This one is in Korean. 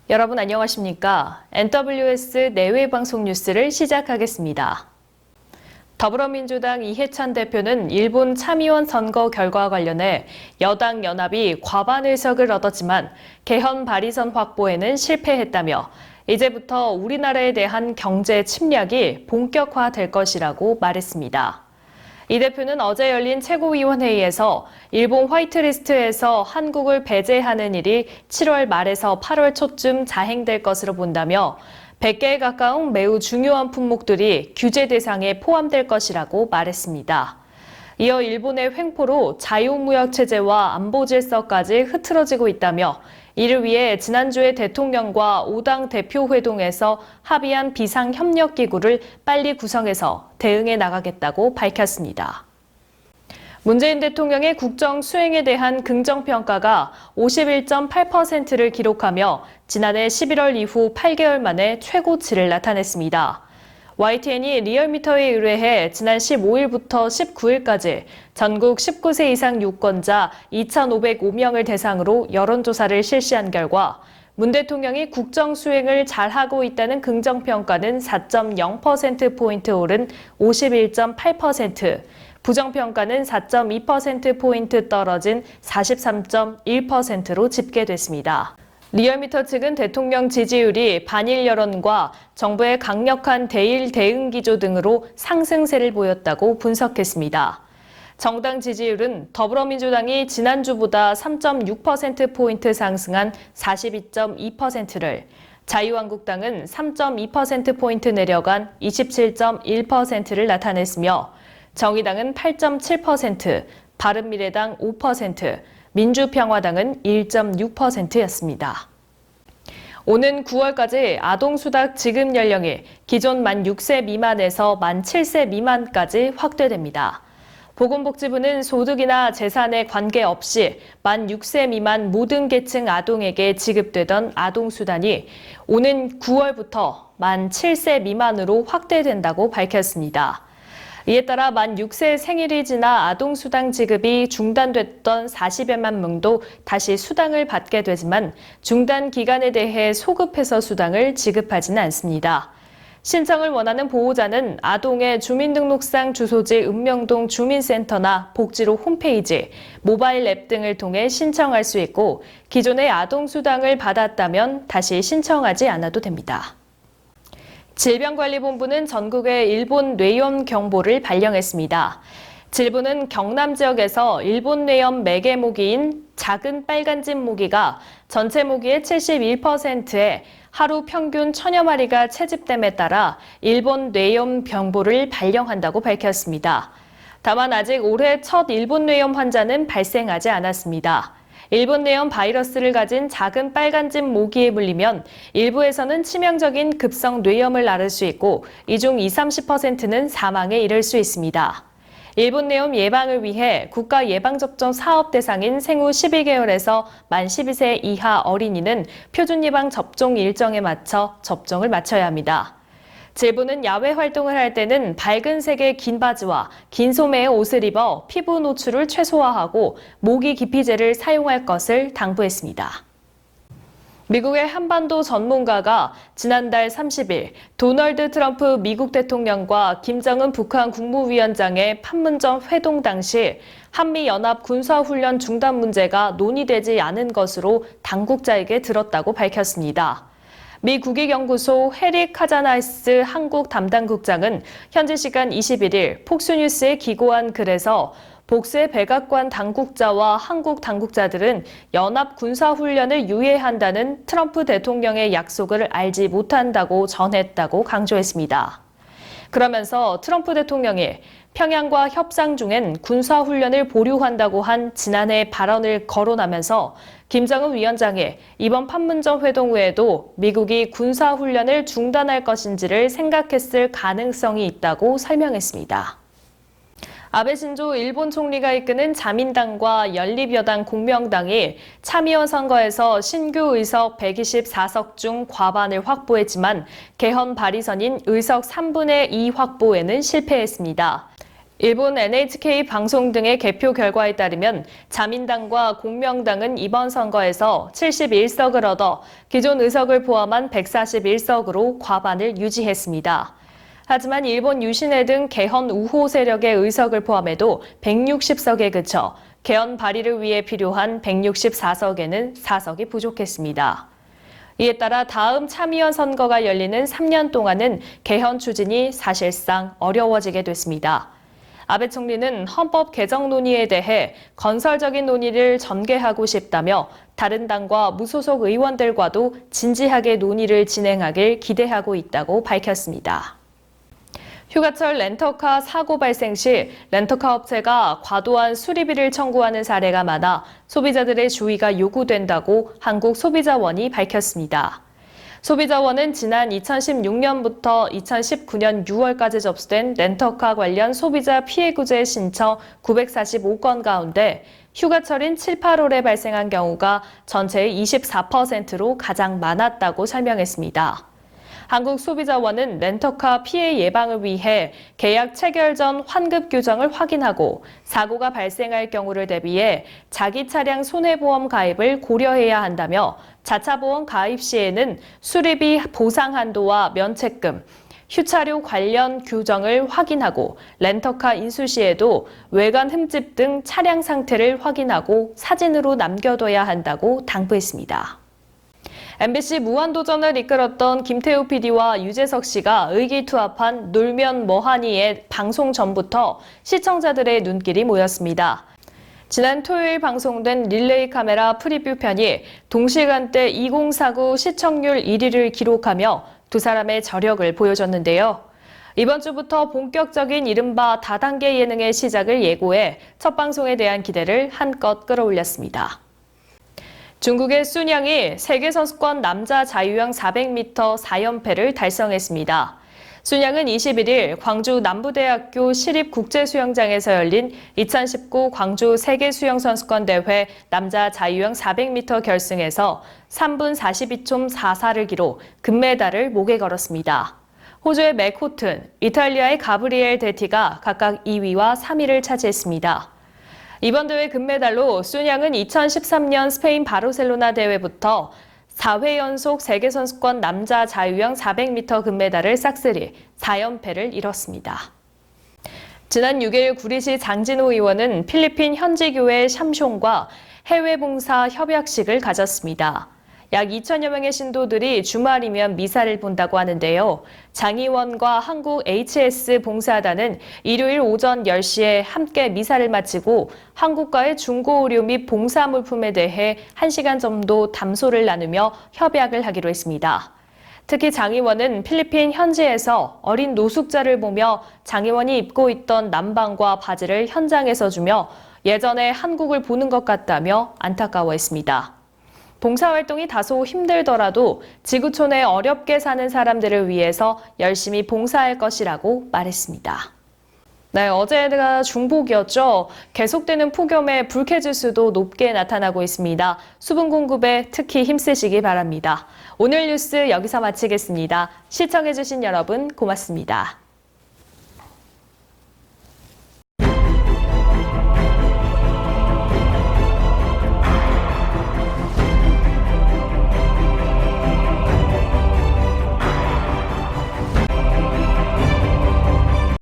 여러분 안녕하십니까? NWS 내외 방송 뉴스를 시작하겠습니다. 더불어민주당 이해찬 대표는 일본 참의원 선거 결과와 관련해 여당 연합이 과반 의석을 얻었지만 개헌 발의선 확보에는 실패했다며 이제부터 우리나라에 대한 경제 침략이 본격화될 것이라고 말했습니다. 이 대표는 어제 열린 최고위원회의에서 일본 화이트리스트에서 한국을 배제하는 일이 7월 말에서 8월 초쯤 자행될 것으로 본다며 100개에 가까운 매우 중요한 품목들이 규제 대상에 포함될 것이라고 말했습니다. 이어 일본의 횡포로 자유무역 체제와 안보 질서까지 흐트러지고 있다며 이를 위해 지난주에 대통령과 5당 대표 회동에서 합의한 비상협력기구를 빨리 구성해서 대응해 나가겠다고 밝혔습니다. 문재인 대통령의 국정 수행에 대한 긍정평가가 51.8%를 기록하며 지난해 11월 이후 8개월 만에 최고치를 나타냈습니다. YTN이 리얼미터에 의뢰해 지난 15일부터 19일까지 전국 19세 이상 유권자 2,505명을 대상으로 여론조사를 실시한 결과 문 대통령이 국정 수행을 잘하고 있다는 긍정평가는 4.0%포인트 오른 51.8%, 부정평가는 4.2%포인트 떨어진 43.1%로 집계됐습니다. 리얼미터 측은 대통령 지지율이 반일 여론과 정부의 강력한 대일 대응 기조 등으로 상승세를 보였다고 분석했습니다. 정당 지지율은 더불어민주당이 지난주보다 3.6%포인트 상승한 42.2%를, 자유한국당은 3.2%포인트 내려간 27.1%를 나타냈으며 정의당은 8.7%, 바른미래당 5%, 민주평화당은 1.6%였습니다. 오는 9월까지 아동수당 지급 연령이 기존 만 6세 미만에서 만 7세 미만까지 확대됩니다. 보건복지부는 소득이나 재산에 관계없이 만 6세 미만 모든 계층 아동에게 지급되던 아동수당이 오는 9월부터 만 7세 미만으로 확대된다고 밝혔습니다. 이에 따라 만 6세 생일이 지나 아동수당 지급이 중단됐던 40여만 명도 다시 수당을 받게 되지만 중단 기간에 대해 소급해서 수당을 지급하지는 않습니다. 신청을 원하는 보호자는 아동의 주민등록상 주소지 읍명동 주민센터나 복지로 홈페이지, 모바일 앱 등을 통해 신청할 수 있고 기존의 아동수당을 받았다면 다시 신청하지 않아도 됩니다. 질병관리본부는 전국에 일본 뇌염 경보를 발령했습니다. 질부는 경남 지역에서 일본 뇌염 매개 모기인 작은 빨간집 모기가 전체 모기의 71%에 하루 평균 1000여 마리가 채집됨에 따라 일본 뇌염 경보를 발령한다고 밝혔습니다. 다만 아직 올해 첫 일본 뇌염 환자는 발생하지 않았습니다. 일본 뇌염 바이러스를 가진 작은 빨간집 모기에 물리면 일부에서는 치명적인 급성 뇌염을 앓을 수 있고 이 중 20-30%는 사망에 이를 수 있습니다. 일본 뇌염 예방을 위해 국가 예방접종 사업 대상인 생후 12개월에서 만 12세 이하 어린이는 표준 예방 접종 일정에 맞춰 접종을 마쳐야 합니다. 질부는 야외 활동을 할 때는 밝은 색의 긴 바지와 긴 소매의 옷을 입어 피부 노출을 최소화하고 모기 기피제를 사용할 것을 당부했습니다. 미국의 한반도 전문가가 지난달 30일 도널드 트럼프 미국 대통령과 김정은 북한 국무위원장의 판문점 회동 당시 한미연합 군사훈련 중단 문제가 논의되지 않은 것으로 당국자에게 들었다고 밝혔습니다. 미 국익연구소 해리 카자나이스 한국 담당국장은 현지 시간 21일 폭스뉴스에 기고한 글에서 복수의 백악관 당국자와 한국 당국자들은 연합 군사훈련을 유예한다는 트럼프 대통령의 약속을 알지 못한다고 전했다고 강조했습니다. 그러면서 트럼프 대통령이 평양과 협상 중엔 군사훈련을 보류한다고 한 지난해 발언을 거론하면서 김정은 위원장이 이번 판문점 회동 후에도 미국이 군사훈련을 중단할 것인지를 생각했을 가능성이 있다고 설명했습니다. 아베 신조 일본 총리가 이끄는 자민당과 연립여당 공명당이 참의원 선거에서 신규 의석 124석 중 과반을 확보했지만 개헌 발의선인 의석 3분의 2 확보에는 실패했습니다. 일본 NHK 방송 등의 개표 결과에 따르면 자민당과 공명당은 이번 선거에서 71석을 얻어 기존 의석을 포함한 141석으로 과반을 유지했습니다. 하지만 일본 유신회 등 개헌 우호 세력의 의석을 포함해도 160석에 그쳐 개헌 발의를 위해 필요한 164석에는 4석이 부족했습니다. 이에 따라 다음 참의원 선거가 열리는 3년 동안은 개헌 추진이 사실상 어려워지게 됐습니다. 아베 총리는 헌법 개정 논의에 대해 건설적인 논의를 전개하고 싶다며 다른 당과 무소속 의원들과도 진지하게 논의를 진행하길 기대하고 있다고 밝혔습니다. 휴가철 렌터카 사고 발생 시 렌터카 업체가 과도한 수리비를 청구하는 사례가 많아 소비자들의 주의가 요구된다고 한국소비자원이 밝혔습니다. 소비자원은 지난 2016년부터 2019년 6월까지 접수된 렌터카 관련 소비자 피해구제 신청 945건 가운데 휴가철인 7, 8월에 발생한 경우가 전체의 24%로 가장 많았다고 설명했습니다. 한국소비자원은 렌터카 피해 예방을 위해 계약 체결 전 환급 규정을 확인하고 사고가 발생할 경우를 대비해 자기 차량 손해보험 가입을 고려해야 한다며 자차 보험 가입 시에는 수리비 보상 한도와 면책금, 휴차료 관련 규정을 확인하고 렌터카 인수 시에도 외관 흠집 등 차량 상태를 확인하고 사진으로 남겨둬야 한다고 당부했습니다. MBC 무한도전을 이끌었던 김태우 PD와 유재석 씨가 의기투합한 놀면 뭐하니의 방송 전부터 시청자들의 눈길이 모였습니다. 지난 토요일 방송된 릴레이 카메라 프리뷰 편이 동시간대 2049 시청률 1위를 기록하며 두 사람의 저력을 보여줬는데요. 이번 주부터 본격적인 이른바 다단계 예능의 시작을 예고해 첫 방송에 대한 기대를 한껏 끌어올렸습니다. 중국의 순양이 세계선수권 남자 자유형 400m 4연패를 달성했습니다. 순양은 21일 광주 남부대학교 시립국제수영장에서 열린 2019 광주 세계수영선수권 대회 남자 자유형 400m 결승에서 3분 42초 44를 기록 금메달을 목에 걸었습니다. 호주의 맥 호튼, 이탈리아의 가브리엘 데티가 각각 2위와 3위를 차지했습니다. 이번 대회 금메달로 순양은 2013년 스페인 바르셀로나 대회부터 4회 연속 세계선수권 남자 자유형 400m 금메달을 싹쓸이 4연패를 이뤘습니다. 지난 6일 구리시 장진호 의원은 필리핀 현지교회 샴숑과 해외봉사 협약식을 가졌습니다. 약 2천여 명의 신도들이 주말이면 미사를 본다고 하는데요. 장 의원과 한국 HS 봉사단은 일요일 오전 10시에 함께 미사를 마치고 한국과의 중고 의료 및 봉사 물품에 대해 1시간 정도 담소를 나누며 협약을 하기로 했습니다. 특히 장 의원은 필리핀 현지에서 어린 노숙자를 보며 장 의원이 입고 있던 남방과 바지를 현장에서 주며 예전에 한국을 보는 것 같다며 안타까워했습니다. 봉사활동이 다소 힘들더라도 지구촌에 어렵게 사는 사람들을 위해서 열심히 봉사할 것이라고 말했습니다. 네, 어제가 중복이었죠. 계속되는 폭염에 불쾌지수도 높게 나타나고 있습니다. 수분 공급에 특히 힘쓰시기 바랍니다. 오늘 뉴스 여기서 마치겠습니다. 시청해주신 여러분 고맙습니다.